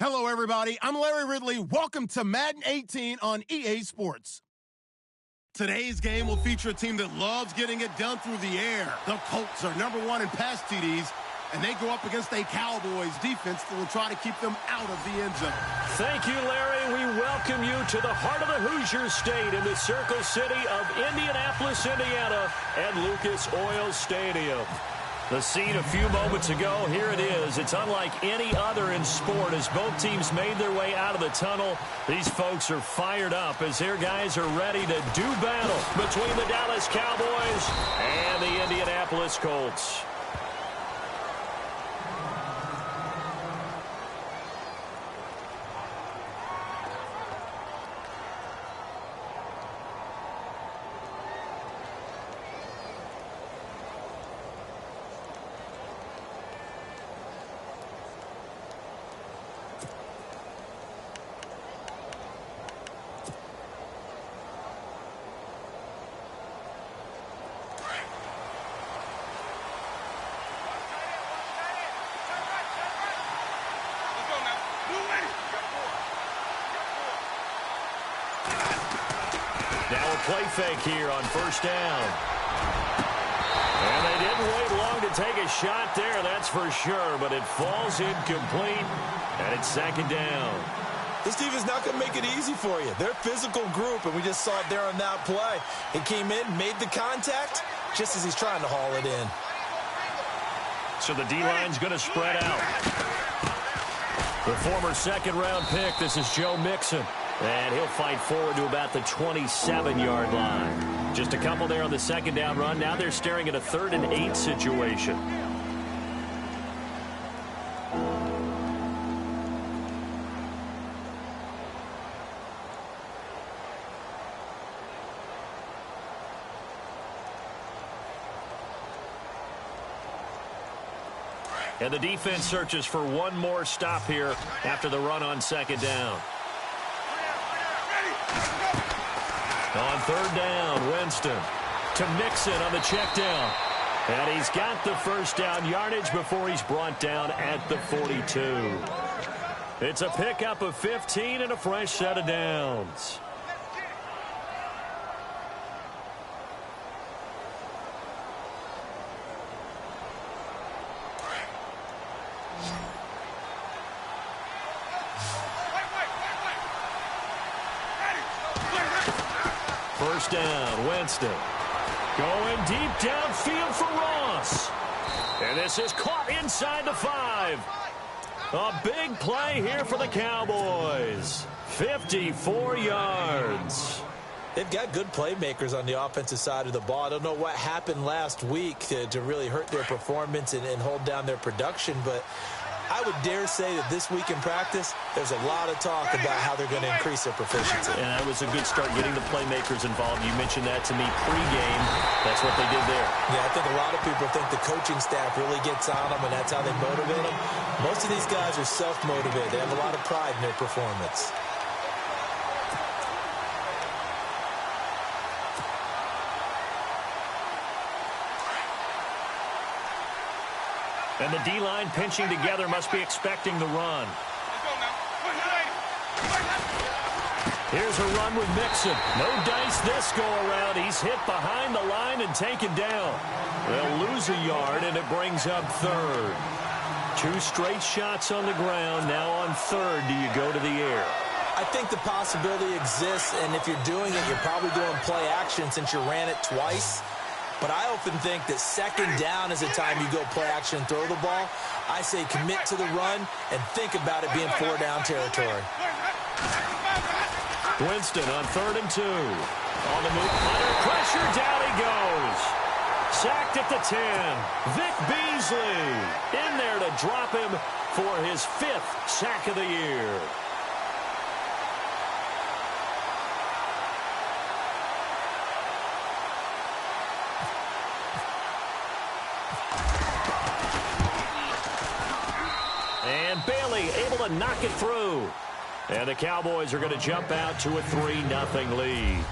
Hello, everybody. I'm Larry Ridley. Welcome to Madden 18 on EA Sports. Today's game will feature a team that loves getting it done through the air. The Colts are #1 in pass TDs, and they go up against a Cowboys defense that will try to keep them out of the end zone. Thank you, Larry. We welcome you to the heart of the Hoosier State in the Circle City of Indianapolis, Indiana, at Lucas Oil Stadium. The scene a few moments ago, here it is. It's unlike any other in sport as both teams made their way out of the tunnel. These folks are fired up as their guys are ready to do battle between the Dallas Cowboys and the Indianapolis Colts. Now a play fake here on first down. And they didn't wait long to take a shot there, that's for sure, but it falls incomplete, and it's second down. This team is not going to make it easy for you. They're a physical group, and we just saw it there on that play. He came in, made the contact, just as he's trying to haul it in. So the D-line's going to spread out. The former second-round pick, this is Joe Mixon. And he'll fight forward to about the 27-yard line. Just a couple there on the second down run. Now they're staring at a 3rd and 8 situation. And the defense searches for one more stop here after the run on second down. On 3rd down, Winston to Mixon on the check down. And he's got the first down yardage before he's brought down at the 42. It's a pickup of 15 and a fresh set of downs. First down, Winston. Going deep downfield for Ross. And this is caught inside the 5. A big play here for the Cowboys. 54 yards. They've got good playmakers on the offensive side of the ball. I don't know what happened last week to really hurt their performance and hold down their production, but I would dare say that this week in practice, there's a lot of talk about how they're going to increase their proficiency. And that was a good start, getting the playmakers involved. You mentioned that to me pregame. That's what they did there. Yeah, I think a lot of people think the coaching staff really gets on them, and that's how they motivate them. Most of these guys are self-motivated. They have a lot of pride in their performance. And the D-line pinching together must be expecting the run. Here's a run with Mixon. No dice this go-around. He's hit behind the line and taken down. They'll lose a yard, and it brings up 3rd. 2 straight shots on the ground. Now on 3rd, do you go to the air? I think the possibility exists, and if you're doing it, you're probably doing play action since you ran it twice. But I often think that second down is the time you go play action and throw the ball. I say commit to the run and think about it being 4-down territory. Winston on 3rd and 2. On the move, under pressure, down he goes. Sacked at the 10. Vic Beasley in there to drop him for his 5th sack of the year. And Bailey able to knock it through. And the Cowboys are going to jump out to a 3-0 lead.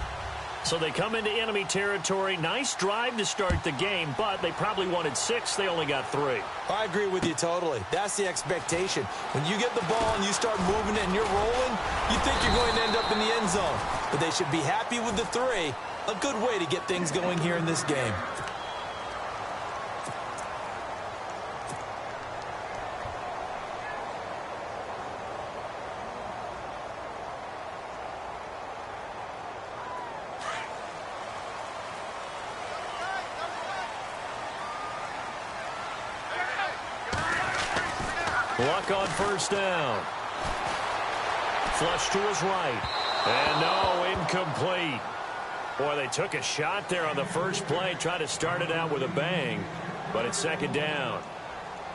So they come into enemy territory. Nice drive to start the game, but they probably wanted 6. They only got 3. I agree with you totally. That's the expectation. When you get the ball and you start moving it and you're rolling, you think you're going to end up in the end zone. But they should be happy with the 3. A good way to get things going here in this game. Luck on first down. Flush to his right. And no, incomplete. Boy, they took a shot there on the first play, tried to start it out with a bang, but it's second down.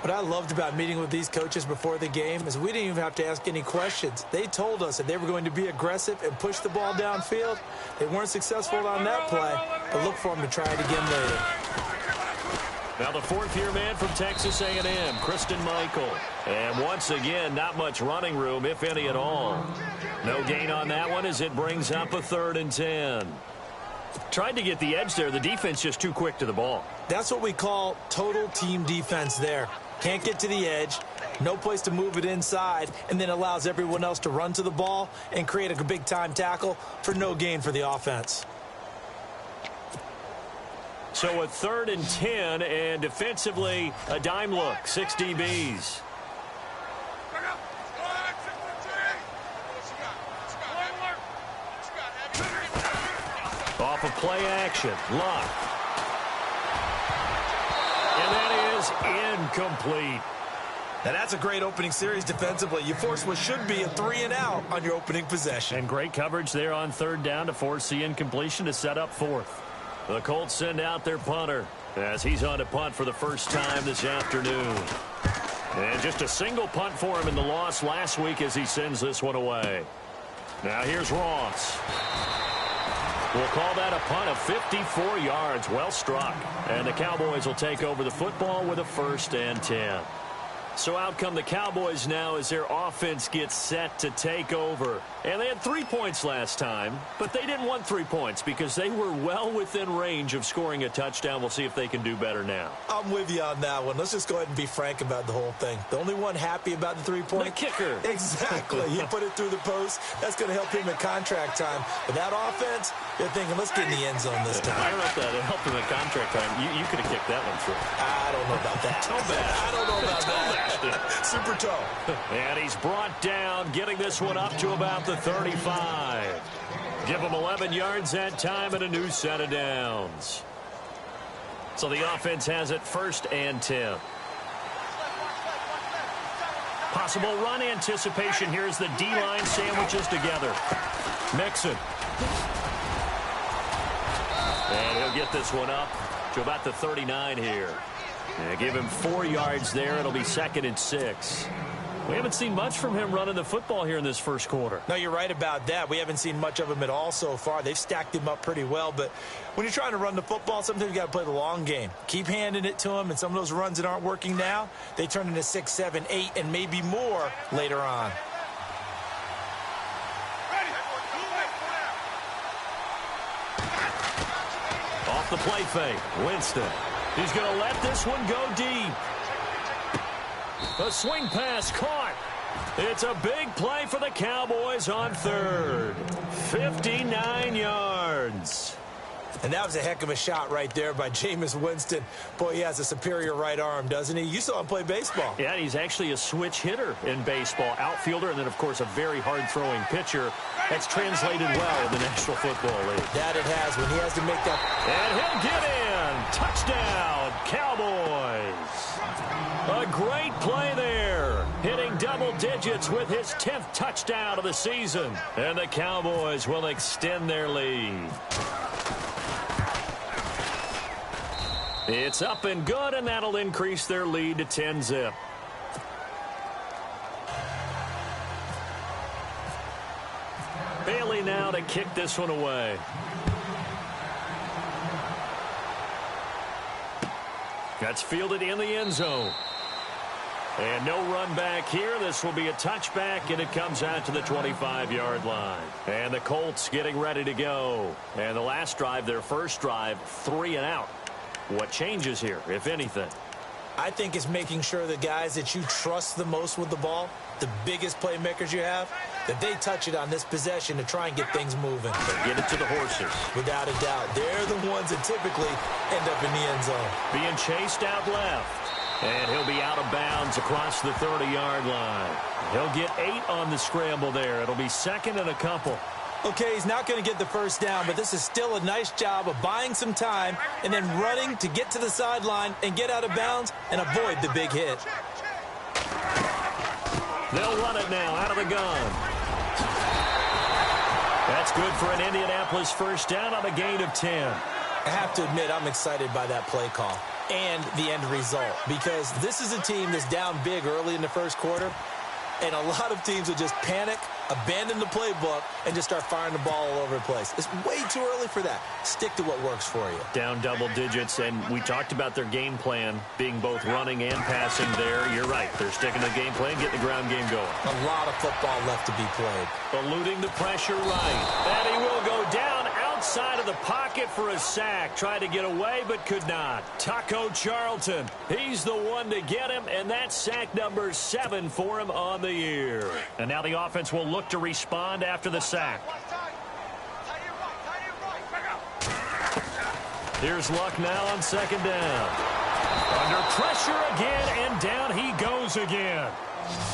What I loved about meeting with these coaches before the game is we didn't even have to ask any questions. They told us that they were going to be aggressive and push the ball downfield. They weren't successful on that play, but look for them to try it again later. Now the fourth-year man from Texas A&M, Christian Michael. And once again, not much running room, if any at all. No gain on that one as it brings up a 3rd and 10. Tried to get the edge there. The defense just too quick to the ball. That's what we call total team defense there. Can't get to the edge, no place to move it inside, and then allows everyone else to run to the ball and create a big-time tackle for no gain for the offense. So a 3rd and 10, and defensively, a dime look, 6 DBs. Off of play action, Luck. And that is incomplete. Now that's a great opening series defensively. You force what should be a 3-and-out on your opening possession. And great coverage there on 3rd down to force the incompletion to set up 4th. The Colts send out their punter as he's on to punt for the first time this afternoon. And just a single punt for him in the loss last week as he sends this one away. Now here's Ross. We'll call that a punt of 54 yards. Well struck. And the Cowboys will take over the football with a 1st and 10. So out come the Cowboys now as their offense gets set to take over. And they had 3 points last time, but they didn't want 3 points because they were well within range of scoring a touchdown. We'll see if they can do better now. I'm with you on that one. Let's just go ahead and be frank about the whole thing. The only one happy about the 3-point. The kicker. Exactly. He put it through the post. That's going to help him in contract time. But that offense, you're thinking, let's get in the end zone this time. I don't know if that helped him in contract time. You could have kicked that one through. I don't know about that. Toe bash. I don't know about that. Super toe. And he's brought down, getting this one up to about the 35. Give him 11 yards that time and a new set of downs. So the offense has it 1st and 10. Possible run anticipation. Here's the D-line sandwiches together. Mixon. And he'll get this one up to about the 39 here. And give him 4 yards there. It'll be 2nd and 6. We haven't seen much from him running the football here in this first quarter. No, you're right about that. We haven't seen much of him at all so far. They've stacked him up pretty well. But when you're trying to run the football, sometimes you got to play the long game. Keep handing it to him, and some of those runs that aren't working now, they turn into 6, 7, 8, and maybe more later on. Off the play fake, Winston. He's going to let this one go deep. A swing pass caught. It's a big play for the Cowboys on 3rd. 59 yards. And that was a heck of a shot right there by Jameis Winston. Boy, he has a superior right arm, doesn't he? You saw him play baseball. Yeah, he's actually a switch hitter in baseball. Outfielder, and then, of course, a very hard-throwing pitcher. That's translated well in the National Football League. That it has when he has to make that. And he'll get in. Touchdown, Cowboys. A great play there. Hitting double digits with his 10th touchdown of the season. And the Cowboys will extend their lead. It's up and good, and that'll increase their lead to 10-zip. Bailey now to kick this one away. That's fielded in the end zone. And no run back here. This will be a touchback, and it comes out to the 25-yard line. And the Colts getting ready to go. And the last drive, their first drive, 3 and out. What changes here, if anything? I think it's making sure the guys that you trust the most with the ball, the biggest playmakers you have, that they touch it on this possession to try and get things moving. Get it to the horses. Without a doubt. They're the ones that typically end up in the end zone. Being chased out left. And he'll be out of bounds across the 30-yard line. He'll get 8 on the scramble there. It'll be second and a couple. Okay, he's not going to get the first down, but this is still a nice job of buying some time and then running to get to the sideline and get out of bounds and avoid the big hit. They'll run it now out of the gun. That's good for an Indianapolis first down on a gain of 10. I have to admit, I'm excited by that play call and the end result, because this is a team that's down big early in the first quarter, and a lot of teams will just panic, abandon the playbook, and just start firing the ball all over the place. It's way too early for that. Stick to what works for you. Down double digits, and we talked about their game plan being both running and passing there. You're right. They're sticking to the game plan, getting the ground game going. A lot of football left to be played. Eluding the pressure right. And he will go down outside of the pocket for a sack. Tried to get away, but could not. Taco Charlton, he's the one to get him, and that's sack number 7 for him on the year. And now the offense will look to respond after the sack. Here's Luck now on second down. Under pressure again, and down he goes again.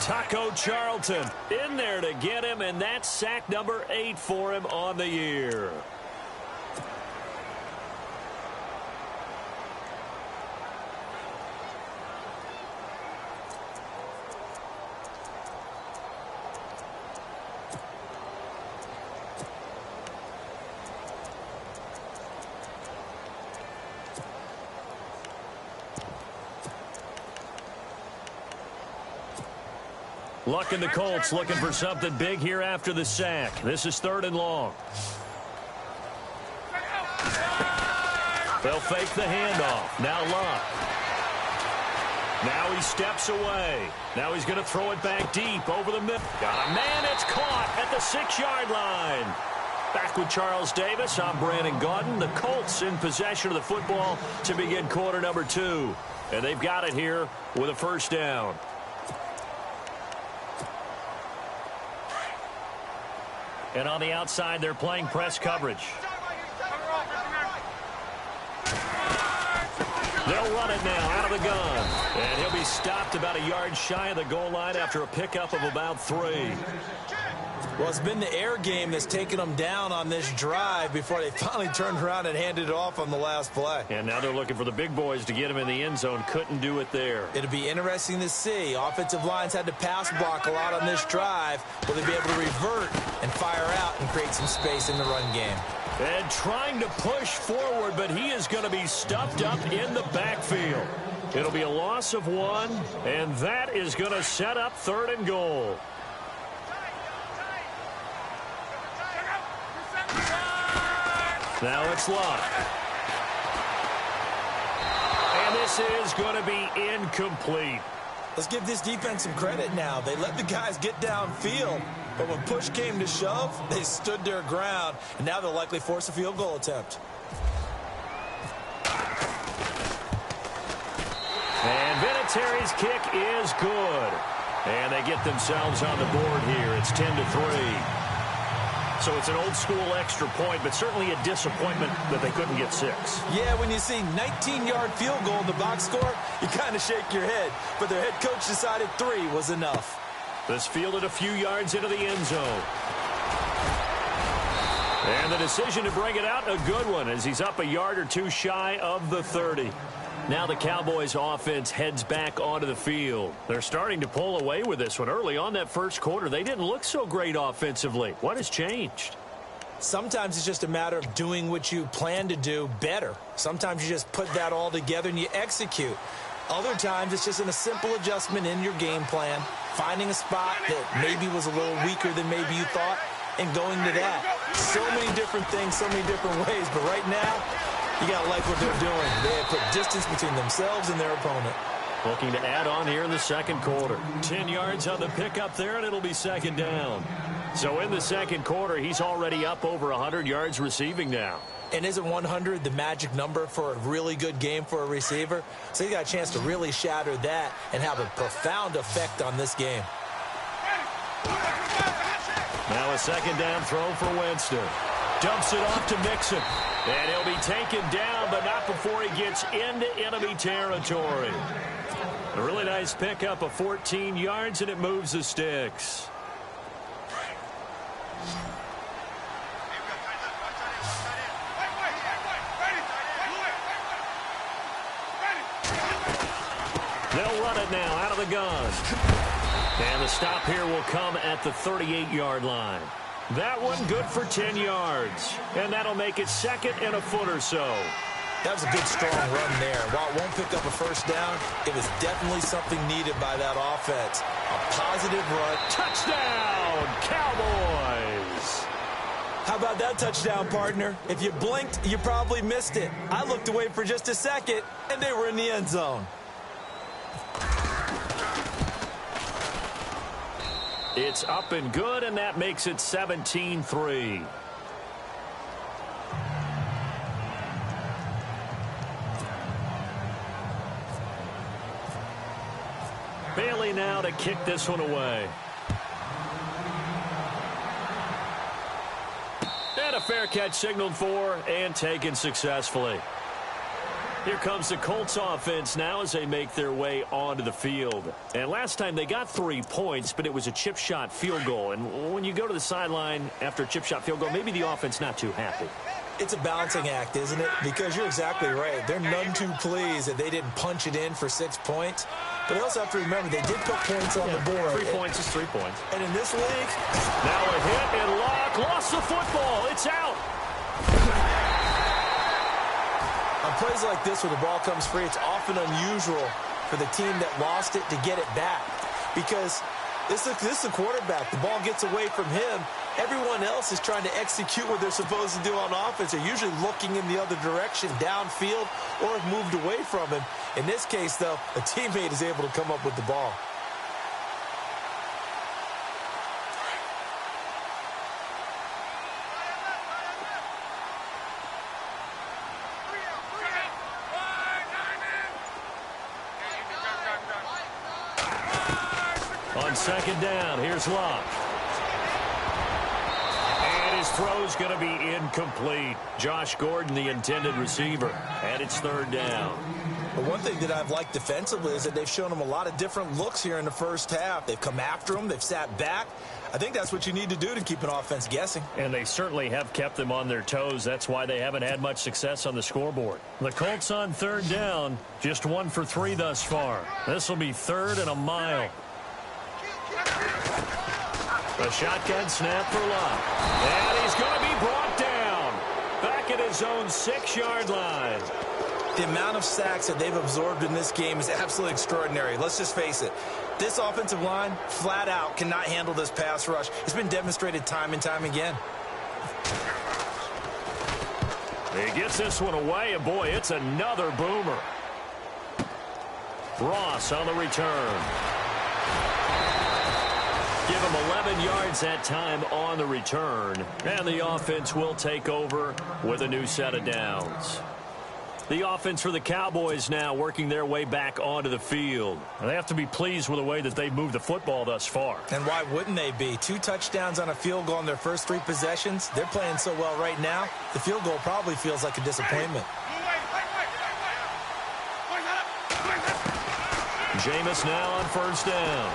Taco Charlton in there to get him, and that's sack number 8 for him on the year. Luck and the Colts looking for something big here after the sack. This is 3rd and long. They'll fake the handoff. Now Luck. Now he steps away. Now he's going to throw it back deep over the middle. Got a man. It's caught at the 6-yard line. Back with Charles Davis. I'm Brandon Gaudin. The Colts in possession of the football to begin quarter number 2. And they've got it here with a first down. And on the outside, they're playing press coverage. They'll run it now out of the gun. And he'll be stopped about a yard shy of the goal line after a pickup of about 3. Well, it's been the air game that's taken them down on this drive before they finally turned around and handed it off on the last play. And now they're looking for the big boys to get him in the end zone. Couldn't do it there. It'll be interesting to see. Offensive lines had to pass block a lot on this drive. Will they be able to revert and fire out and create some space in the run game? And trying to push forward, but he is going to be stuffed up in the backfield. It'll be a loss of 1, and that is going to set up 3rd and goal. Now it's Luck. And this is going to be incomplete. Let's give this defense some credit now. They let the guys get downfield, but when push came to shove, they stood their ground, and now they'll likely force a field goal attempt. And Vinatieri's kick is good. And they get themselves on the board here. It's 10-3. So it's an old-school extra point, but certainly a disappointment that they couldn't get 6. Yeah, when you see 19-yard field goal in the box score, you kind of shake your head. But their head coach decided 3 was enough. This fielded a few yards into the end zone. And the decision to bring it out, a good one, as he's up a yard or 2 shy of the 30. Now the Cowboys offense heads back onto the field. They're starting to pull away with this one. Early on that first quarter, they didn't look so great offensively. What has changed? Sometimes it's just a matter of doing what you plan to do better. Sometimes you just put that all together and you execute. Other times it's just in a simple adjustment in your game plan, finding a spot that maybe was a little weaker than maybe you thought, and going to that. So many different things, so many different ways, but right now, you got to like what they're doing. They have put distance between themselves and their opponent. Looking to add on here in the second quarter. 10 yards on the pickup there, and it'll be second down. So in the second quarter, he's already up over 100 yards receiving now. And isn't 100 the magic number for a really good game for a receiver? So he got a chance to really shatter that and have a profound effect on this game. Now a second down throw for Winston. Dumps it off to Mixon. And he'll be taken down, but not before he gets into enemy territory. A really nice pickup of 14 yards, and it moves the sticks. They'll run it now out of the gun. And the stop here will come at the 38-yard line. That one good for 10 yards. And that'll make it second and a foot or so. That was a good, strong run there. While it won't pick up a first down, it was definitely something needed by that offense. A positive run. Touchdown, Cowboys! How about that touchdown, partner? If you blinked, you probably missed it. I looked away for just a second, and they were in the end zone. It's up and good, and that makes it 17-3. Bailey now to kick this one away. And a fair catch signaled for and taken successfully. Here comes the Colts offense now as they make their way onto the field. And last time they got 3 points, but it was a chip shot field goal. And when you go to the sideline after a chip shot field goal, maybe the offense not too happy. It's a balancing act, isn't it? Because you're exactly right. They're none too pleased that they didn't punch it in for 6 points. But they also have to remember they did put points on the board. 3 points is 3 points. And in this league... Now a hit and Locke lost the football. It's out. On plays like this where the ball comes free, it's often unusual for the team that lost it to get it back. Because this is the quarterback. The ball gets away from him. Everyone else is trying to execute what they're supposed to do on offense. They're usually looking in the other direction, downfield, or have moved away from him. In this case, though, a teammate is able to come up with the ball. On second down, here's Locke. And his throw's going to be incomplete. Josh Gordon, the intended receiver, and it's third down. But one thing that I've liked defensively is that they've shown him a lot of different looks here in the first half. They've come after him. They've sat back. I think that's what you need to do to keep an offense guessing. And they certainly have kept them on their toes. That's why they haven't had much success on the scoreboard. The Colts on third down, just 1 for 3 thus far. This will be third and a mile. A shotgun snap for Locke. And he's going to be brought down. Back at his own 6-yard line. The amount of sacks that they've absorbed in this game is absolutely extraordinary. Let's just face it. This offensive line, flat out, cannot handle this pass rush. It's been demonstrated time and time again. He gets this one away, and boy, it's another boomer. Ross on the return. Give him 11 yards that time on the return. And the offense will take over with a new set of downs. The offense for the Cowboys now working their way back onto the field. They have to be pleased with the way that they've moved the football thus far. And why wouldn't they be? 2 touchdowns on a field goal in their first 3 possessions. They're playing so well right now, the field goal probably feels like a disappointment. Jameis now on first down.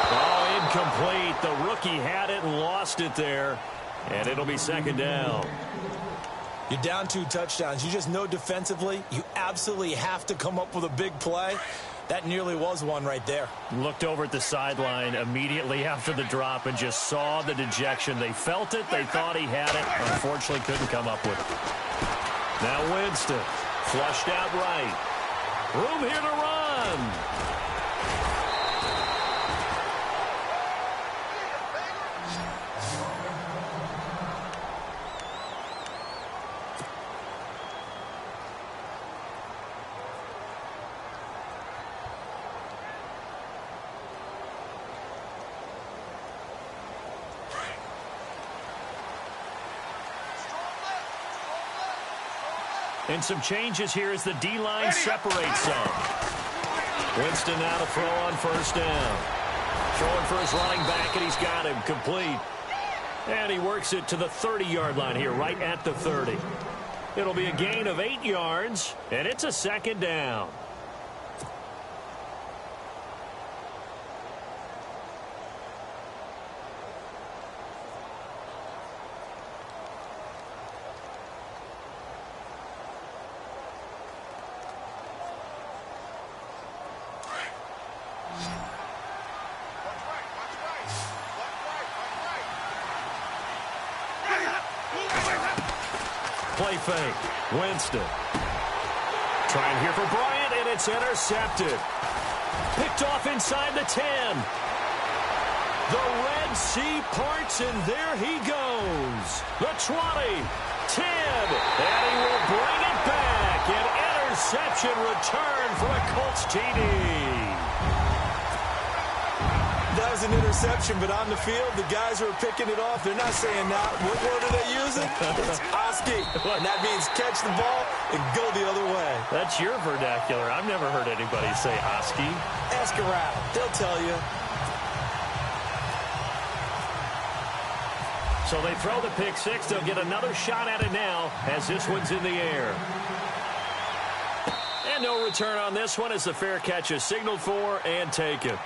Oh, incomplete. The rookie had it and lost it there. And it'll be second down. You're down 2 touchdowns. You just know defensively you absolutely have to come up with a big play. That nearly was one right there. Looked over at the sideline immediately after the drop and just saw the dejection. They felt it. They thought he had it. Unfortunately, couldn't come up with it. Now Winston, flushed out right. Room here to run. And some changes here as the D-line separates some. Winston now to throw on first down. Throwing for his running back, and he's got him complete. And he works it to the 30-yard line here, right at the 30. It'll be a gain of 8 yards, and it's a second down. Play fake. Winston. Trying here for Bryant, and it's intercepted. Picked off inside the 10. The Red Sea parts, and there he goes. The 20, 10, and he will bring it back. An interception return for a Colts TD. That was an interception, but on the field, the guys who are picking it off, they're not saying that. What word are they using? It's Oski. And that means catch the ball and go the other way. That's your vernacular. I've never heard anybody say Oski. Ask around. They'll tell you. So they throw the pick six. They'll get another shot at it now as this one's in the air. And no return on this one as the fair catch is signaled for and taken.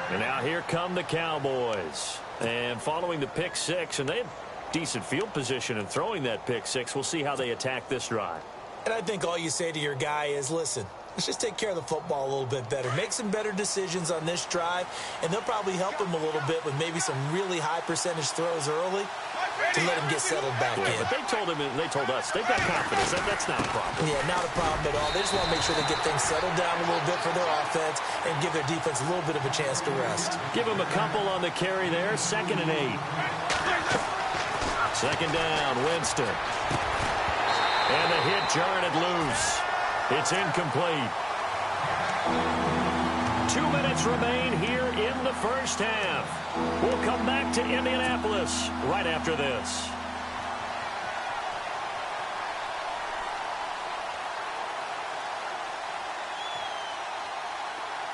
And now here come the Cowboys. And following the pick six, and they had decent field position in throwing that pick six. We'll see how they attack this drive. And I think all you say to your guy is, listen, let's just take care of the football a little bit better. Make some better decisions on this drive, and they'll probably help him a little bit with maybe some really high percentage throws early to let him get settled back in. But they told him, and they told us, they've got confidence. That's not a problem. Yeah, not a problem at all. They just want to make sure they get things settled down a little bit for their offense and give their defense a little bit of a chance to rest. Give him a couple on the carry there. 2nd and 8. 2nd down, Winston. And the hit jarred it loose. It's incomplete. 2 minutes remain here in the first half. We'll come back to Indianapolis right after this.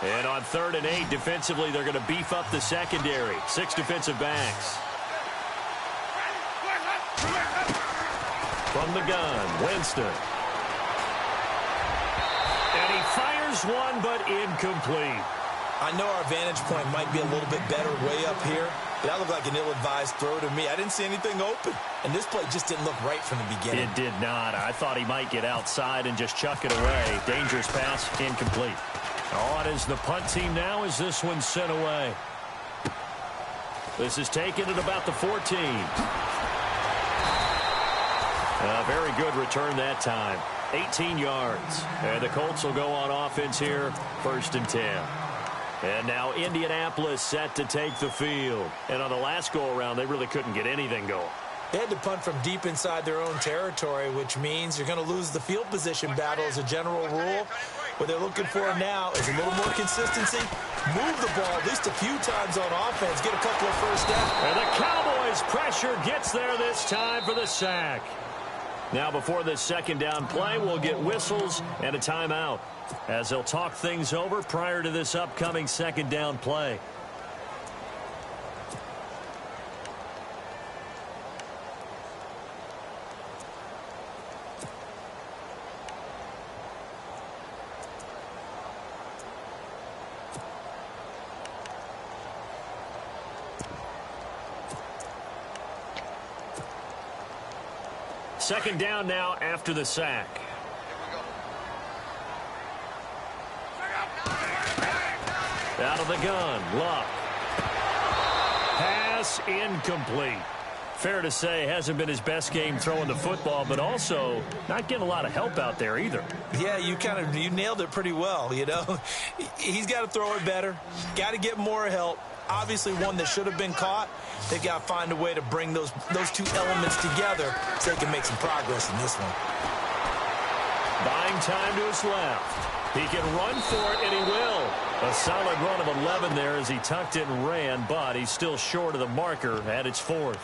And on 3rd and 8, defensively, they're going to beef up the secondary. 6 defensive backs. From the gun, Winston. And he fires one, but incomplete. I know our vantage point might be a little bit better way up here, but that looked like an ill-advised throw to me. I didn't see anything open, and this play just didn't look right from the beginning. It did not. I thought he might get outside and just chuck it away. Dangerous pass, incomplete. On is the punt team now as this one's sent away. This is taken at about the 14. A very good return that time. 18 yards. And the Colts will go on offense here, 1st and 10. And now Indianapolis set to take the field. And on the last go-around, they really couldn't get anything going. They had to punt from deep inside their own territory, which means you're going to lose the field position battle as a general rule. What they're looking for now is a little more consistency. Move the ball at least a few times on offense. Get a couple of first downs. And the Cowboys' pressure gets there this time for the sack. Now, before this 2nd down play, we'll get whistles and a timeout as they'll talk things over prior to this upcoming 2nd down play. Second down now after the sack. Out of the gun, Luck. Pass incomplete. Fair to say, hasn't been his best game throwing the football, but also not getting a lot of help out there either. Yeah, you nailed it pretty well, you know. He's got to throw it better. Got to get more help. Obviously one that should have been caught. They've got to find a way to bring those two elements together so they can make some progress in this one. Buying time to his left. He can run for it, and he will. A solid run of 11 there as he tucked it and ran, but he's still short of the marker at its 4th.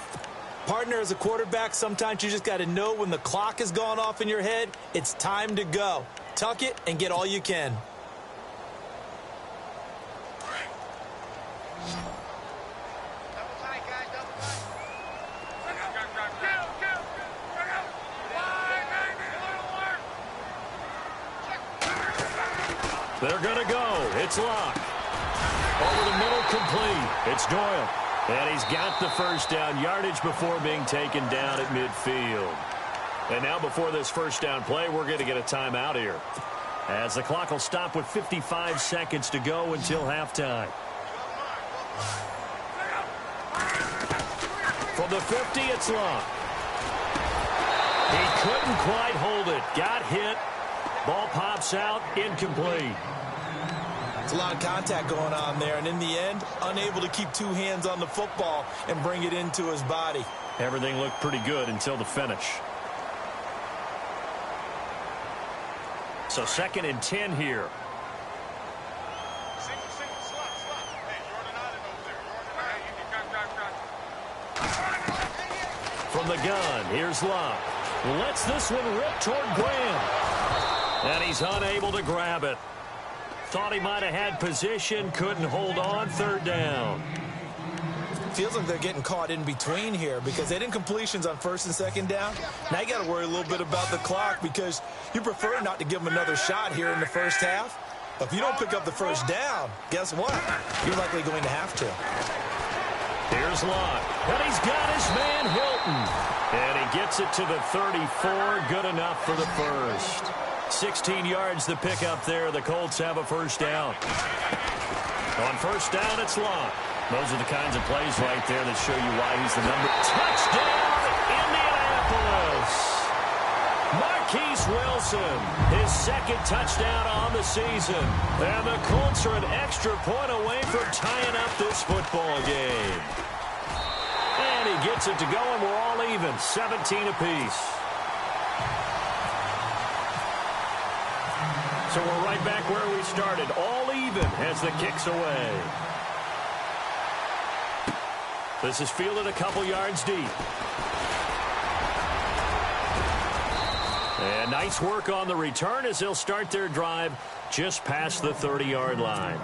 Partner, as a quarterback, sometimes you just got to know when the clock has gone off in your head, it's time to go. Tuck it and get all you can. They're going to go. It's Locke. Over the middle, complete. It's Doyle. And he's got the first down yardage before being taken down at midfield. And now before this first down play, we're going to get a timeout here, as the clock will stop with 55 seconds to go until halftime. From the 50, it's Locke. He couldn't quite hold it. Got hit. Ball pops out, incomplete. It's a lot of contact going on there, and in the end, unable to keep two hands on the football and bring it into his body. Everything looked pretty good until the finish. So 2nd and 10 here. From the gun, here's Locke. Lets this one rip toward Graham. And he's unable to grab it. Thought he might have had position, couldn't hold on. 3rd down. Feels like they're getting caught in between here because they didn't completions on 1st and 2nd down. Now you got to worry a little bit about the clock because you prefer not to give them another shot here in the first half. But if you don't pick up the first down, guess what? You're likely going to have to. Here's Locke. And he's got his man Hilton. And he gets it to the 34. Good enough for the first. 16 yards to pick up there. The Colts have a first down. On first down, it's Locke. Those are the kinds of plays right there that show you why he's the number. Touchdown, Indianapolis. Marquise Wilson, his 2nd touchdown on the season. And the Colts are an extra point away from tying up this football game. And he gets it to go, and we're all even, 17 apiece. So we're right back where we started, all even as the kick's away. This is fielded a couple yards deep. And nice work on the return as they'll start their drive just past the 30-yard line.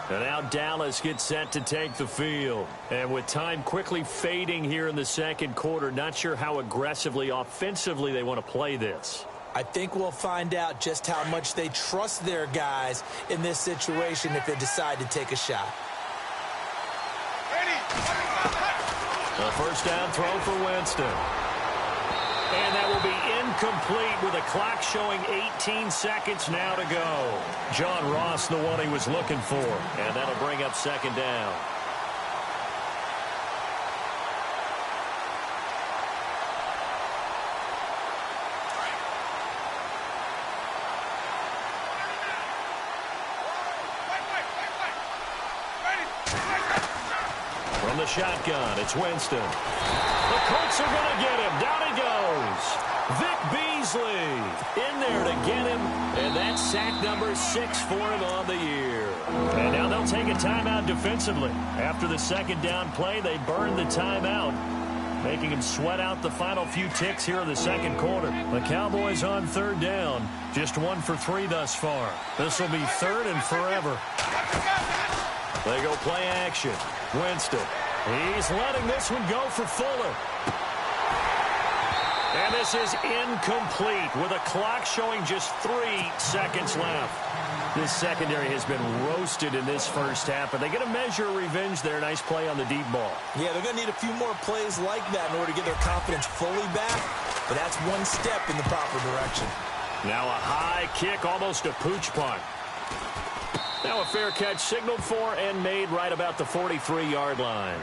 And now Dallas gets set to take the field. And with time quickly fading here in the 2nd quarter, not sure how aggressively, offensively they want to play this. I think we'll find out just how much they trust their guys in this situation if they decide to take a shot. A first down throw for Winston. And that will be incomplete with a clock showing 18 seconds now to go. John Ross, the one he was looking for. And that'll bring up 2nd down. From the shotgun, it's Winston. The Colts are going to get him. Down he goes. Vic Beasley in there to get him. And that's sack number 6 for him on the year. And now they'll take a timeout defensively. After the 2nd down play, they burned the timeout, making him sweat out the final few ticks here in the 2nd quarter. The Cowboys on 3rd down. Just 1 for 3 thus far. This will be 3rd and forever. They go play action. Winston. He's letting this one go for Fuller. And this is incomplete with a clock showing just 3 seconds left. This secondary has been roasted in this first half, but they get a measure of revenge there. Nice play on the deep ball. Yeah, they're going to need a few more plays like that in order to get their confidence fully back, but that's one step in the proper direction. Now a high kick, almost a pooch punt. Now a fair catch signaled for and made right about the 43-yard line.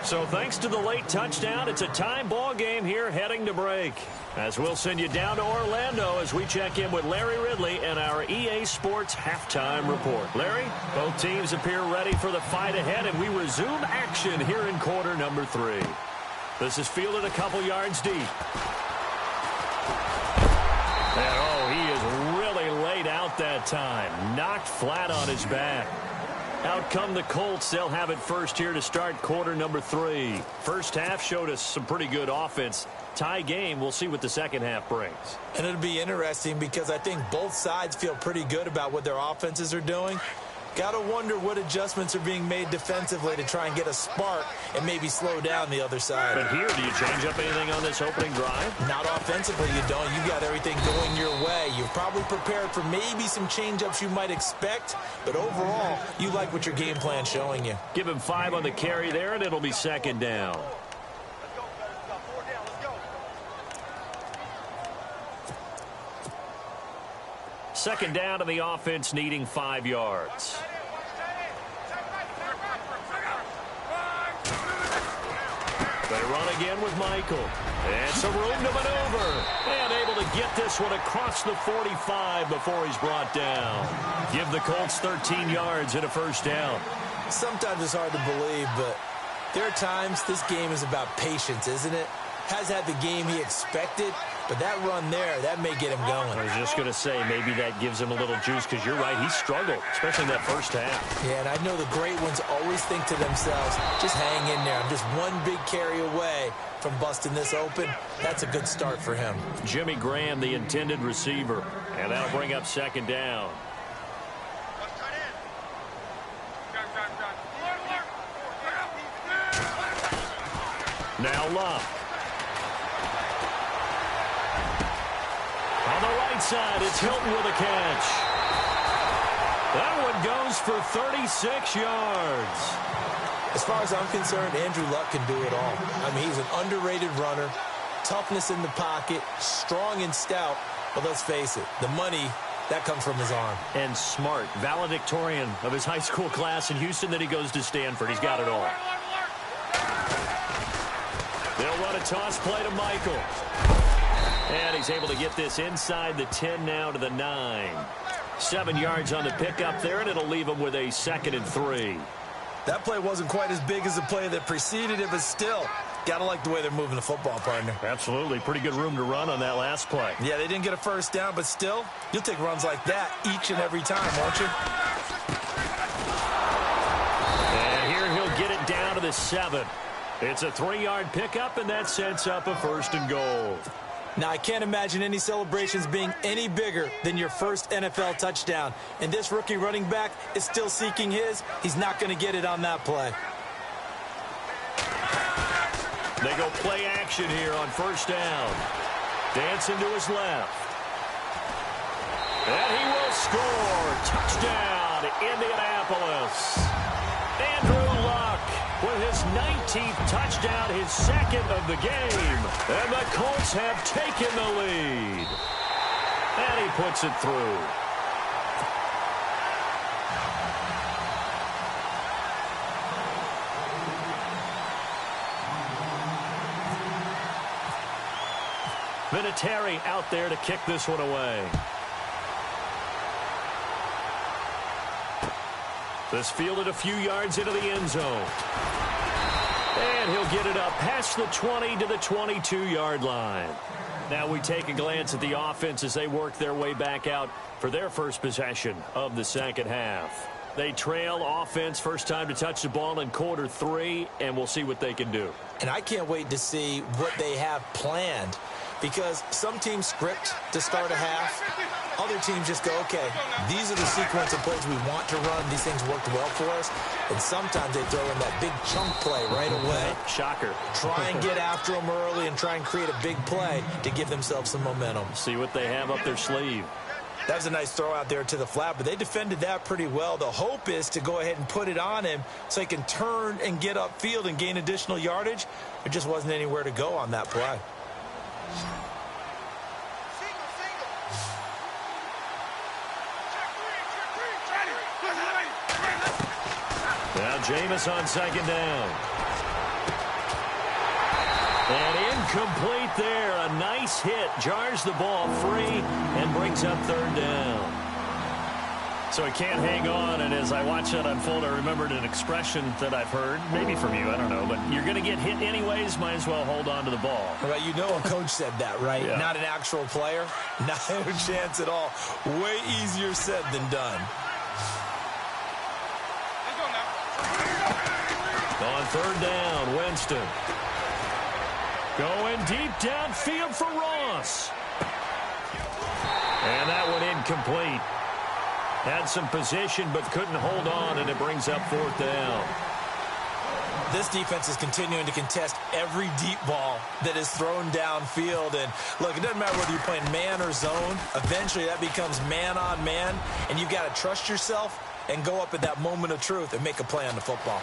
So thanks to the late touchdown, it's a tie ball game here heading to break. As we'll send you down to Orlando as we check in with Larry Ridley and our EA Sports halftime report. Larry, both teams appear ready for the fight ahead, and we resume action here in quarter number 3. This is fielded a couple yards deep. And he is really laid out that time. Knocked flat on his back. Out come the Colts. They'll have it first here to start quarter number 3. First half showed us some pretty good offense. Tie game. We'll see what the second half brings. And it'll be interesting because I think both sides feel pretty good about what their offenses are doing. Got to wonder what adjustments are being made defensively to try and get a spark and maybe slow down the other side. But here, do you change up anything on this opening drive? Not offensively, you don't. You've got everything going your way. You've probably prepared for maybe some change-ups you might expect, but overall, you like what your game plan's showing you. Give him 5 on the carry there, and it'll be second down. Second down to the offense, needing 5 yards. They run again with Michael. And some room to maneuver. And able to get this one across the 45 before he's brought down. Give the Colts 13 yards and a first down. Sometimes it's hard to believe, but there are times this game is about patience, isn't it? Has had the game he expected, but that run there, that may get him going. I was just going to say, maybe that gives him a little juice, because you're right, he struggled, especially in that first half. Yeah, and I know the great ones always think to themselves, just hang in there. I'm just one big carry away from busting this open. That's a good start for him. Jimmy Graham, the intended receiver, and that'll bring up second down. Now Love. On the right side, it's Hilton with a catch. That one goes for 36 yards. As far as I'm concerned, Andrew Luck can do it all. I mean, he's an underrated runner, toughness in the pocket, strong and stout. But let's face it, the money, that comes from his arm. And smart, valedictorian of his high school class in Houston, that he goes to Stanford. He's got it all. They'll run a toss play to Michael. And he's able to get this inside the 10 now to the 9. 7 yards on the pickup there, and it'll leave him with a 2nd and 3. That play wasn't quite as big as the play that preceded it, but still, got to like the way they're moving the football, partner. Absolutely. Pretty good room to run on that last play. Yeah, they didn't get a first down, but still, you'll take runs like that each and every time, won't you? And here he'll get it down to the 7. It's a 3-yard pickup, and that sets up a 1st and goal. Now, I can't imagine any celebrations being any bigger than your first NFL touchdown. And this rookie running back is still seeking his. He's not going to get it on that play. They go play action here on 1st down. Dancing to his left. And he will score. Touchdown, Indianapolis. Andrew Luck with his 19th touchdown, his 2nd of the game. And the Colts have taken the lead. And he puts it through. Vinatieri out there to kick this one away. This fielded a few yards into the end zone. And he'll get it up past the 20 to the 22-yard line. Now we take a glance at the offense as they work their way back out for their first possession of the second half. They trail offense, first time to touch the ball in quarter 3, and we'll see what they can do. And I can't wait to see what they have planned, because some teams script to start a half. Other teams just go, okay, these are the sequence of plays we want to run. These things worked well for us. And sometimes they throw in that big chunk play right away. Shocker. Try and get after them early and try and create a big play to give themselves some momentum. See what they have up their sleeve. That was a nice throw out there to the flat, but they defended that pretty well. The hope is to go ahead and put it on him so he can turn and get upfield and gain additional yardage. There just wasn't anywhere to go on that play. Now Jameis on 2nd down. And incomplete there. A nice hit. Jars the ball free and brings up 3rd down. So he can't hang on, and as I watch that unfold, I remembered an expression that I've heard, maybe from you, I don't know, but you're going to get hit anyways, might as well hold on to the ball. Right, you know a coach said that, right? Yeah. Not an actual player. Not a chance at all. Way easier said than done. On third down, Winston. Going deep downfield for Ross. And that one incomplete. Had some position but couldn't hold on, and it brings up fourth down. This defense is continuing to contest every deep ball that is thrown downfield. And, look, it doesn't matter whether you're playing man or zone. Eventually, that becomes man-on-man, and you've got to trust yourself and go up at that moment of truth and make a play on the football.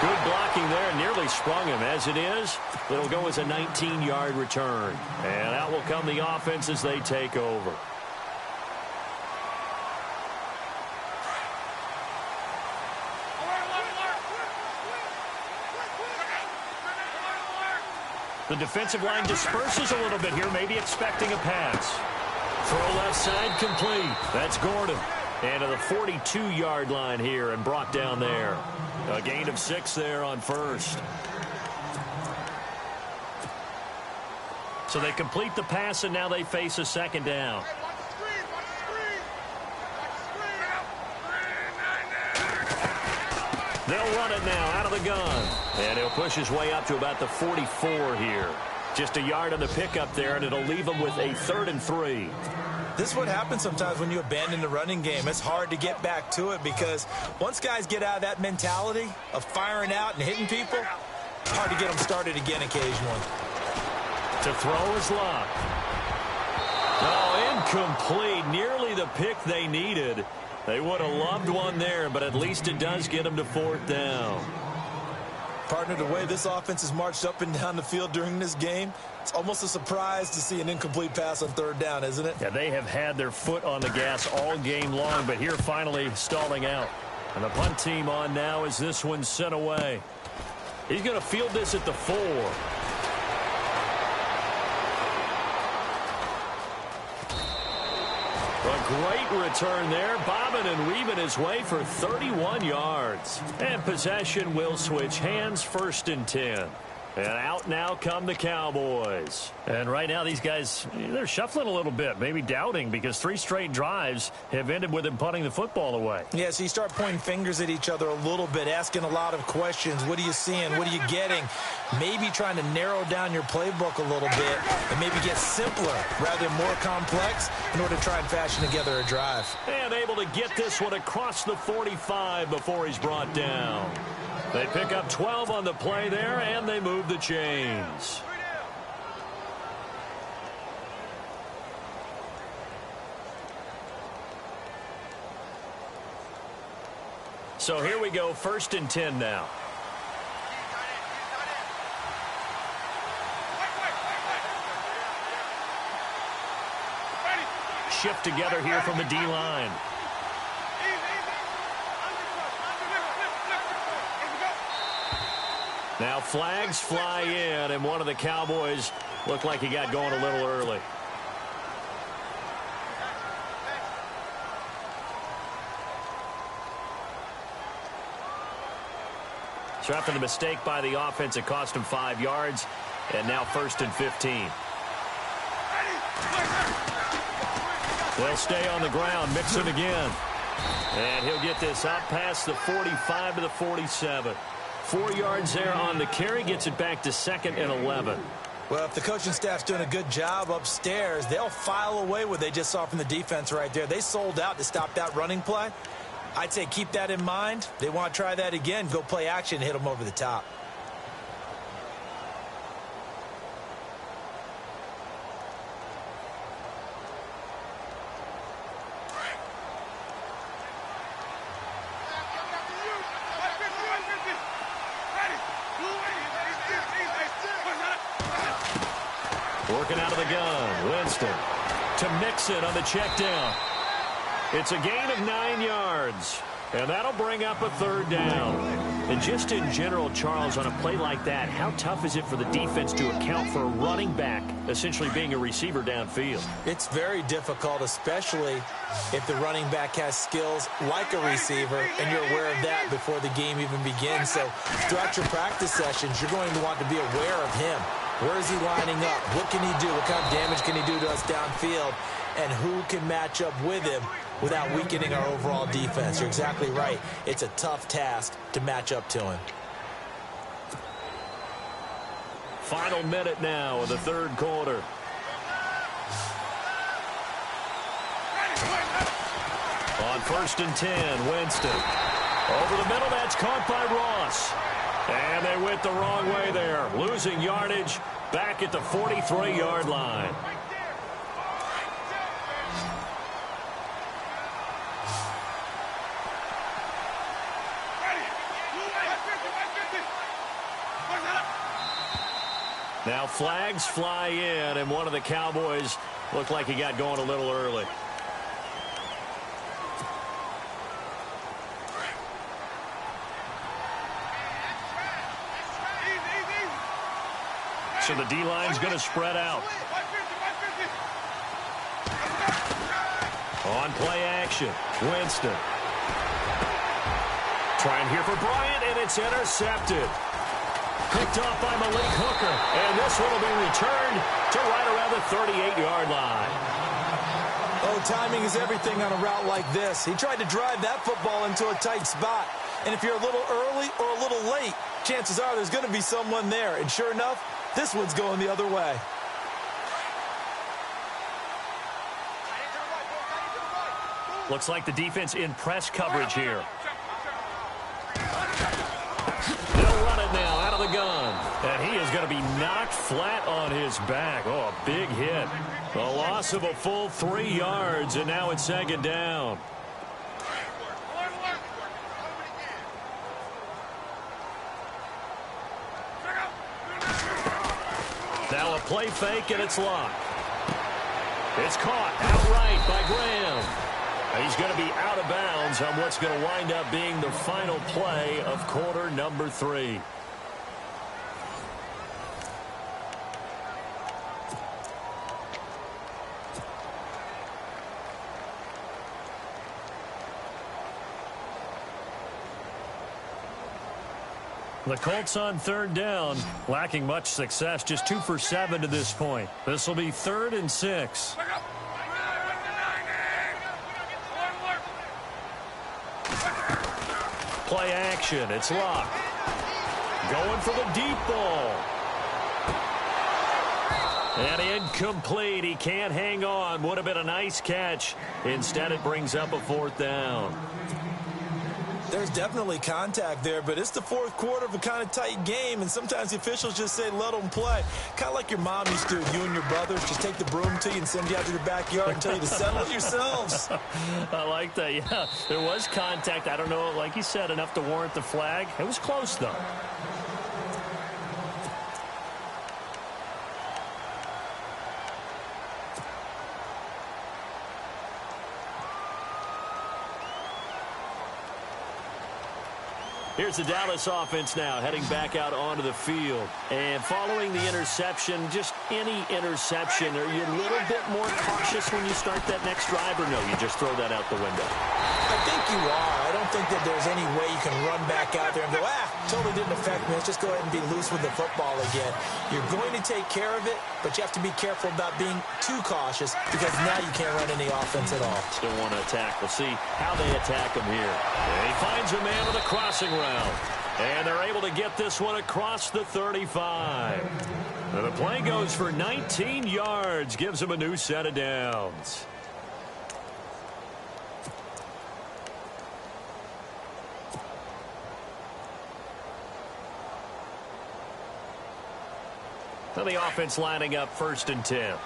Good blocking there. Nearly sprung him. As it is, it'll go as a 19-yard return. And out will come the offense as they take over. The defensive line disperses a little bit here, maybe expecting a pass. Throw left side complete. That's Gordon. And to the 42-yard line here and brought down there. A gain of 6 there on first. So they complete the pass, and now they face a second down. They'll run it now out of the gun. And he'll push his way up to about the 44 here. Just a yard on the pickup there, and it'll leave him with a 3rd and 3. This is what happens sometimes when you abandon the running game. It's hard to get back to it because once guys get out of that mentality of firing out and hitting people, it's hard to get them started again occasionally. To throw is Luck. Oh, incomplete. Nearly the pick they needed. They would have loved one there, but at least it does get them to 4th down. Partner, the way this offense has marched up and down the field during this game, it's almost a surprise to see an incomplete pass on 3rd down, isn't it? Yeah, they have had their foot on the gas all game long, but here finally stalling out. And the punt team on now as this one's sent away. He's going to field this at the 4. A great return there, bobbing and weaving his way for 31 yards. And possession will switch hands, 1st and 10. And out now come the Cowboys. And right now these guys, they're shuffling a little bit, maybe doubting, because 3 straight drives have ended with them punting the football away. Yeah, so you start pointing fingers at each other a little bit, asking a lot of questions. What are you seeing? What are you getting? Maybe trying to narrow down your playbook a little bit and maybe get simpler rather than more complex in order to try and fashion together a drive. And able to get this one across the 45 before he's brought down. They pick up 12 on the play there, and they move the chains. So here we go, 1st and 10 now. Shift together here from the D-line. Now flags fly in, and one of the Cowboys looked like he got going a little early. So after the mistake by the offense, it cost him 5 yards, and now 1st and 15. They'll stay on the ground, mix it again. And he'll get this up past the 45 to the 47. 4 yards there on the carry, gets it back to 2nd and 11. Well, if the coaching staff's doing a good job upstairs, they'll file away what they just saw from the defense right there. They sold out to stop that running play. I'd say keep that in mind. They want to try that again, go play action, hit them over the top. Working out of the gun, Winston to Mixon on the check down. It's a gain of 9 yards, and that'll bring up a 3rd down. And just in general, Charles, on a play like that, how tough is it for the defense to account for a running back essentially being a receiver downfield? It's very difficult, especially if the running back has skills like a receiver, and you're aware of that before the game even begins. So throughout your practice sessions, you're going to want to be aware of him. Where is he lining up? What can he do? What kind of damage can he do to us downfield? And who can match up with him without weakening our overall defense. You're exactly right. It's a tough task to match up to him. Final minute now of the third quarter. On 1st and 10, Winston. Over the middle, that's caught by Ross. And they went the wrong way there. Losing yardage back at the 43-yard line. Now flags fly in, and one of the Cowboys looked like he got going a little early. So the D-line's going to spread out. On play action, Winston. Trying here for Bryant, and it's intercepted. Picked off by Malik Hooker, and this one will be returned to right around the 38-yard line. Oh, timing is everything on a route like this. He tried to drive that football into a tight spot. And if you're a little early or a little late, chances are there's going to be someone there. And sure enough, this one's going the other way. Looks like the defense in press coverage here. They'll run it now out of the gun. And he is going to be knocked flat on his back. Oh, a big hit. A loss of a full 3 yards, and now it's 2nd down. Now a play fake, and it's locked. It's caught outright by Graham. He's going to be out of bounds on what's going to wind up being the final play of quarter number 3. The Colts on 3rd down, lacking much success, just 2 for 7 to this point. This will be 3rd and 6. Play action, it's locked. Going for the deep ball. And incomplete, he can't hang on. Would have been a nice catch. Instead, it brings up a 4th down. There's definitely contact there, but it's the 4th quarter of a kind of tight game, and sometimes the officials just say, let them play. Kind of like your mom used to, you and your brothers just take the broom to you and send you out to the backyard and tell you to settle it yourselves. I like that, yeah. There was contact. I don't know, like you said, enough to warrant the flag. It was close, though. Here's the Dallas offense now, heading back out onto the field. And following the interception, just any interception, are you a little bit more cautious when you start that next drive, or no, you just throw that out the window? I think you are. I don't think that there's any way you can run back out there and go, totally didn't affect me. Let's just go ahead and be loose with the football again. You're going to take care of it, but you have to be careful about being too cautious because now you can't run any offense at all. Still want to attack. We'll see how they attack him here. And he finds a man with a crossing route. And they're able to get this one across the 35. And the play goes for 19 yards, gives him a new set of downs. Now the offense lining up 1st and 10.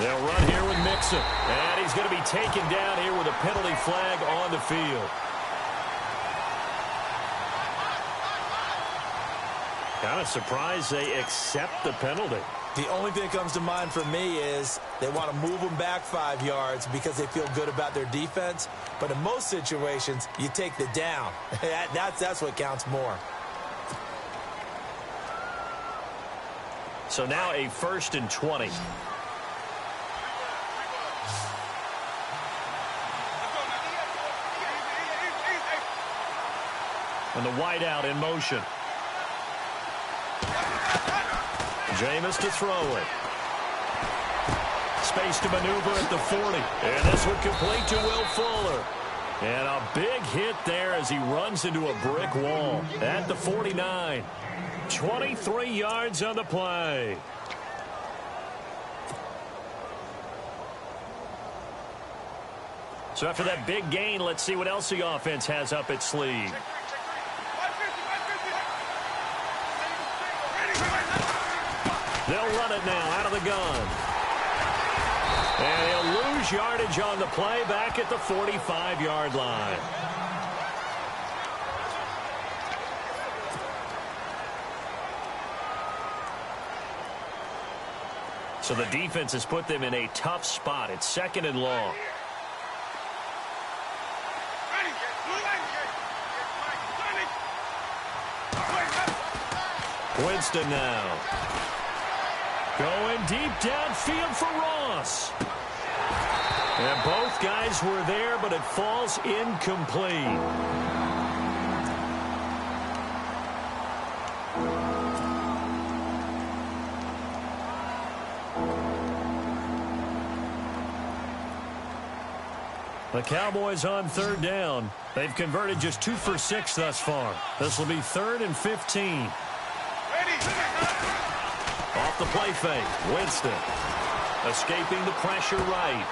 They'll run here with Mixon. And he's going to be taken down here with a penalty flag on the field. Kind of surprised they accept the penalty. The only thing that comes to mind for me is they want to move them back 5 yards because they feel good about their defense. But in most situations, you take the down. That's what counts more. So now a 1st and 20. And the wideout in motion. Jameis to throw it. Space to maneuver at the 40. And this one complete to Will Fuller. And a big hit there as he runs into a brick wall at the 49. 23 yards on the play. So after that big gain, let's see what else the offense has up its sleeve. They'll run it now out of the gun. And he'll lose yardage on the play back at the 45-yard line. So the defense has put them in a tough spot. It's 2nd and long. Winston now. Going deep downfield for Ross. And both guys were there, but it falls incomplete. The Cowboys on 3rd down. They've converted just 2 for 6 thus far. This will be 3rd and 15. Off the play fake, Winston. Escaping the pressure right.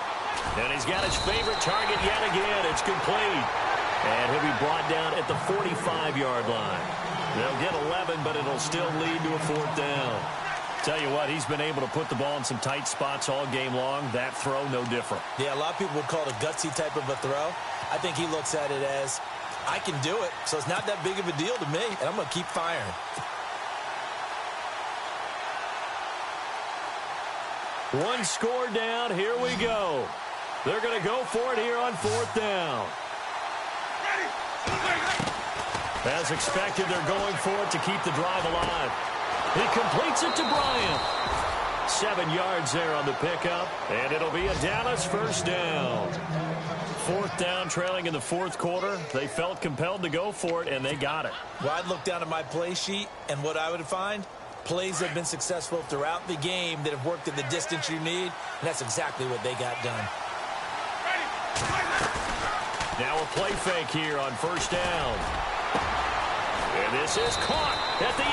And he's got his favorite target yet again. It's complete. And he'll be brought down at the 45-yard line. They'll get 11, but it'll still lead to a 4th down. Tell you what, he's been able to put the ball in some tight spots all game long. That throw, no different. Yeah, a lot of people would call it a gutsy type of a throw. I think he looks at it as, I can do it, so it's not that big of a deal to me, and I'm going to keep firing. One score down. Here we go. They're going to go for it here on 4th down. As expected, they're going for it to keep the drive alive. He completes it to Bryant. 7 yards there on the pickup, and it'll be a Dallas 1st down. 4th down, trailing in the 4th quarter. They felt compelled to go for it, and they got it. Well, I'd look down at my play sheet, and what I would find, plays that have been successful throughout the game that have worked at the distance you need, and that's exactly what they got done. Now a play fake here on 1st down. And this is caught at the 8.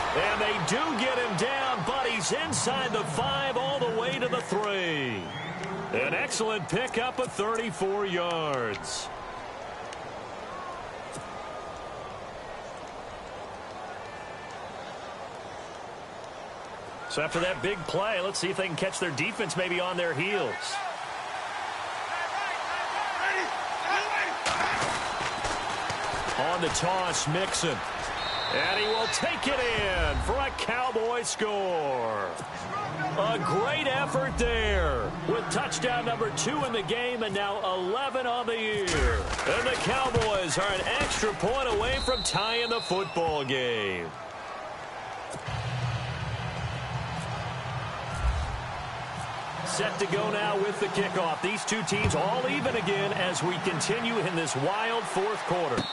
And they do get him down, but he's inside the 5 all the way to the 3. An excellent pickup of 34 yards. So after that big play, let's see if they can catch their defense maybe on their heels. On the toss, Mixon. And he will take it in for a Cowboy score. A great effort there with touchdown number 2 in the game and now 11 on the year. And the Cowboys are an extra point away from tying the football game. Set to go now with the kickoff. These two teams all even again as we continue in this wild 4th quarter.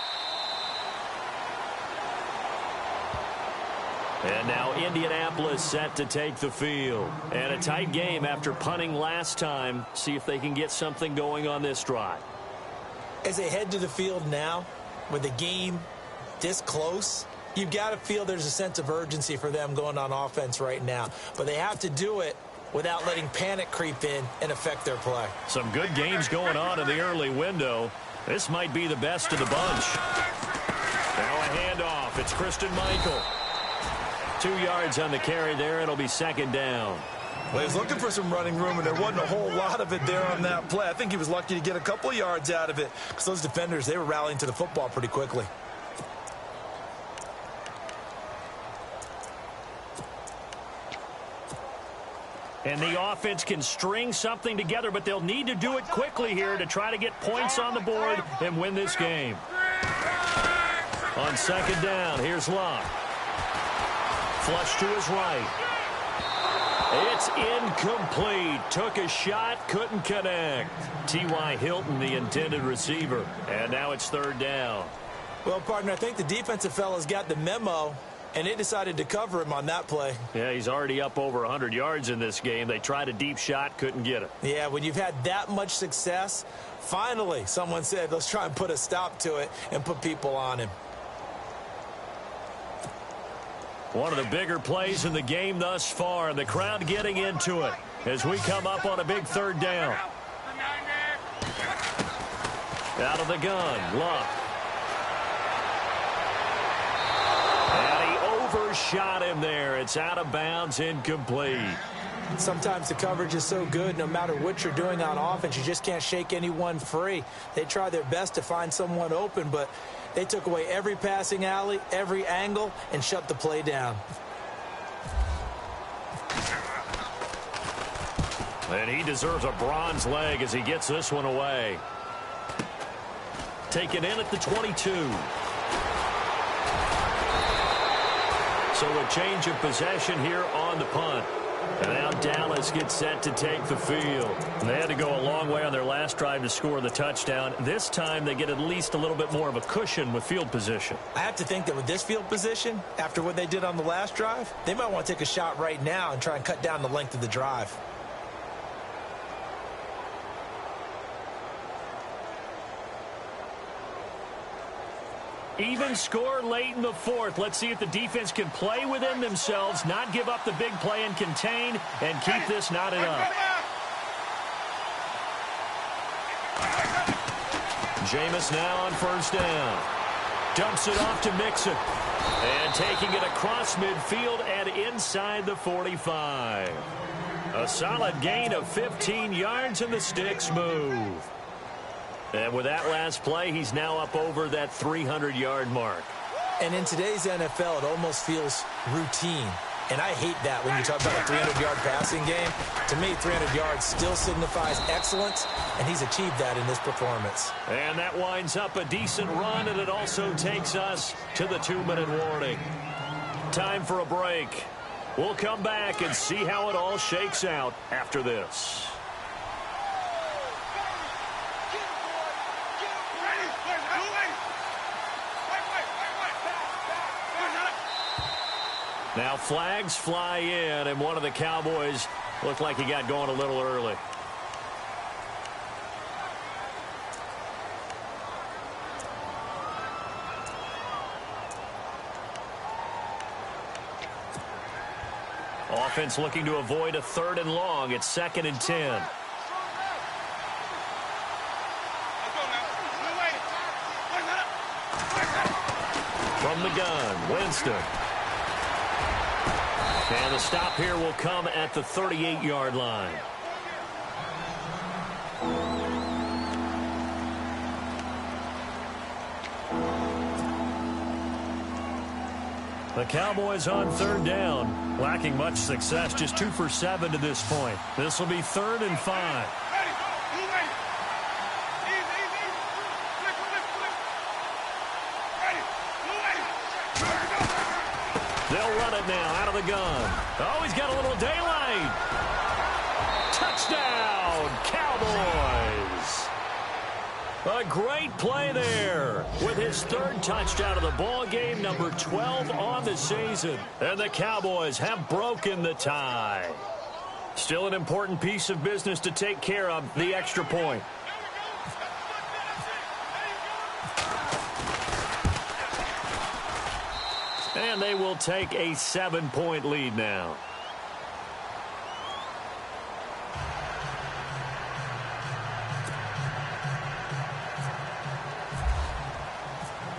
And now Indianapolis set to take the field. And a tight game after punting last time. See if they can get something going on this drive. As they head to the field now, with the game this close, you've got to feel there's a sense of urgency for them going on offense right now. But they have to do it without letting panic creep in and affect their play. Some good games going on in the early window. This might be the best of the bunch. Now a handoff. It's Christian Michael. 2 yards on the carry there. It'll be 2nd down. Well, he was looking for some running room, and there wasn't a whole lot of it there on that play. I think he was lucky to get a couple yards out of it because those defenders, they were rallying to the football pretty quickly. And the offense can string something together, but they'll need to do it quickly here to try to get points on the board and win this game. On 2nd down, here's Locke. Flush to his right. It's incomplete. Took a shot, couldn't connect. T.Y. Hilton, the intended receiver. And now it's 3rd down. Well, partner, I think the defensive fellas got the memo, And they decided to cover him on that play. Yeah, he's already up over 100 yards in this game. They tried a deep shot, couldn't get it. Yeah, when you've had that much success, finally someone said, let's try and put a stop to it and put people on him. One of the bigger plays in the game thus far, and the crowd getting into it as we come up on a big third down. Out of the gun, Luck. And he overshot him there. It's out of bounds, incomplete. Sometimes the coverage is so good, no matter what you're doing on offense, you just can't shake anyone free. They try their best to find someone open, but they took away every passing alley, every angle, and shut the play down. And he deserves a bronze leg as he gets this one away. Taken in at the 22. So a change of possession here on the punt. And now Dallas gets set to take the field. And they had to go a long way on their last drive to score the touchdown. This time they get at least a little bit more of a cushion with field position. I have to think that with this field position, after what they did on the last drive, they might want to take a shot right now and try and cut down the length of the drive. Even score late in the fourth. Let's see if the defense can play within themselves, not give up the big play and contain, and keep this knotted up. Jameis now on first down. Dumps it off to Mixon. And taking it across midfield and inside the 45. A solid gain of 15 yards, and the sticks move. And with that last play, he's now up over that 300-yard mark. And in today's NFL, it almost feels routine. And I hate that when you talk about a 300-yard passing game. To me, 300 yards still signifies excellence, and he's achieved that in this performance. And that winds up a decent run, and it also takes us to the 2-minute warning. Time for a break. We'll come back and see how it all shakes out after this. Now flags fly in, and one of the Cowboys looked like he got going a little early. Offense looking to avoid a 3rd and long. It's 2nd and 10. From the gun, Winston. And the stop here will come at the 38-yard line. The Cowboys on 3rd down, lacking much success, just 2 for 7 to this point. This will be 3rd and 5. They'll run it now out of the gun. Oh, he's got a little daylight. Touchdown, Cowboys. A great play there with his 3rd touchdown of the ball game, number 12 on the season. And the Cowboys have broken the tie. Still an important piece of business to take care of, the extra point. And they will take a 7-point lead now.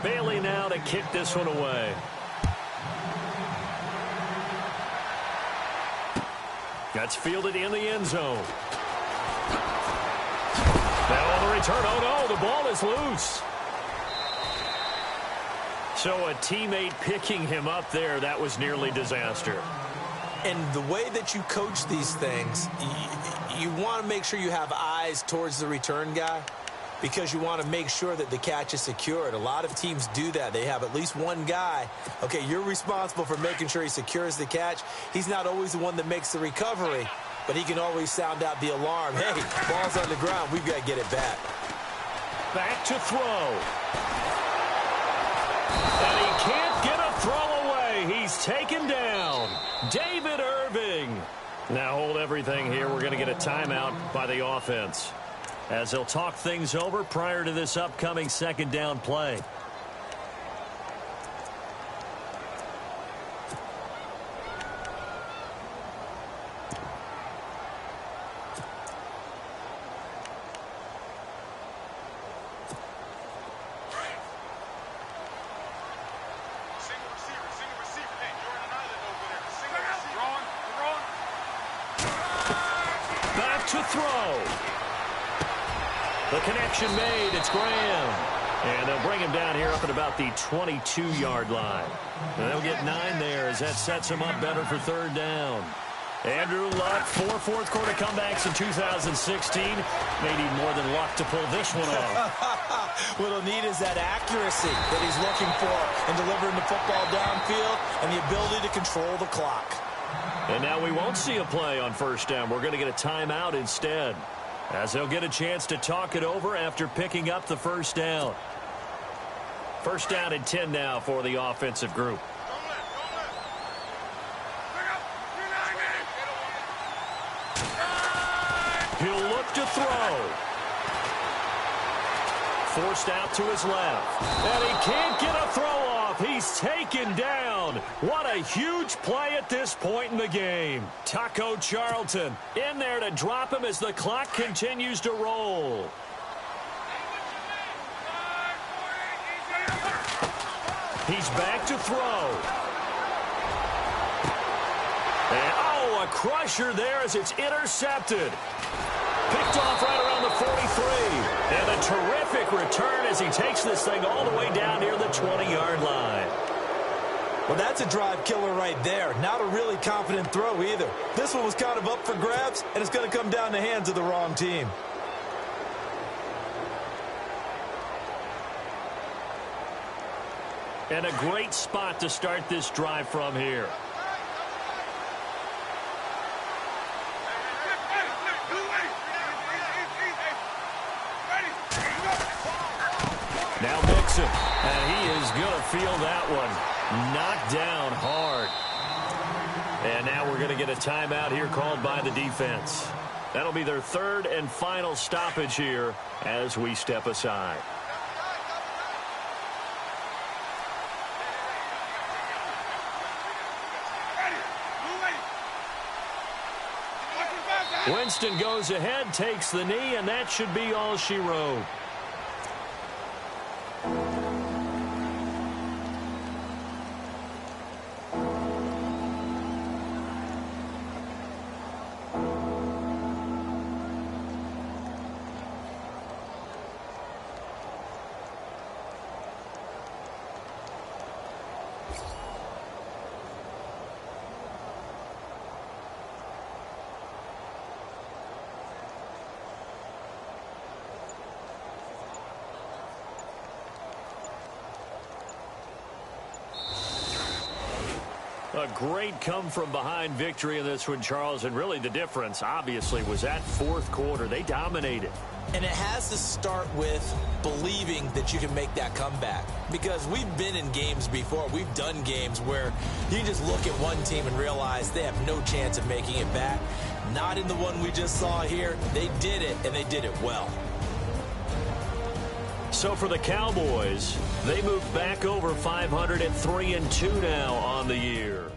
Bailey now to kick this one away. That's fielded in the end zone. Now on the return. Oh, no, the ball is loose. So a teammate picking him up there, that was nearly disaster. And the way that you coach these things, you want to make sure you have eyes towards the return guy because you want to make sure that the catch is secured. A lot of teams do that. They have at least one guy. Okay, you're responsible for making sure he secures the catch. He's not always the one that makes the recovery, but he can always sound out the alarm. Hey, ball's on the ground. We've got to get it back. Back to throw. And he can't get a throw away he's taken down. David Irving. Now hold everything here. We're going to get a timeout by the offense, as they'll talk things over prior to this upcoming second down play. To throw. The connection made. It's Graham. And they'll bring him down here up at about the 22-yard line. And they'll get 9 there as that sets him up better for third down. Andrew Luck, 4 fourth-quarter comebacks in 2016. May need more than luck to pull this one off. What he'll need is that accuracy that he's looking for in delivering the football downfield and the ability to control the clock. And now we won't see a play on first down. We're going to get a timeout instead, as they'll get a chance to talk it over after picking up the first down. First down and 10 now for the offensive group. He'll look to throw. Forced out to his left. And he can't get a throw off. He's taken down. What a huge play at this point in the game. Taco Charlton in there to drop him as the clock continues to roll. He's back to throw. And, oh, a crusher there as it's intercepted. Picked off right around the 43. And a terrific return as he takes this thing all the way down near the 20-yard line. Well, that's a drive killer right there. Not a really confident throw either. This one was kind of up for grabs, and it's going to come down the hands of the wrong team. And a great spot to start this drive from here. Now Mixon, and he is going to feel that one. Knocked down hard. And now we're going to get a timeout here called by the defense. That'll be their third and final stoppage here as we step aside. Winston goes ahead, takes the knee, and that should be all she wrote. A great come-from-behind victory in this one, Charles, and really the difference, obviously, was that fourth quarter. They dominated. And it has to start with believing that you can make that comeback. Because we've been in games before. We've done games where you just look at one team and realize they have no chance of making it back. Not in the one we just saw here. They did it, and they did it well. So for the Cowboys, they moved back over 500 at 3-2 now on the year.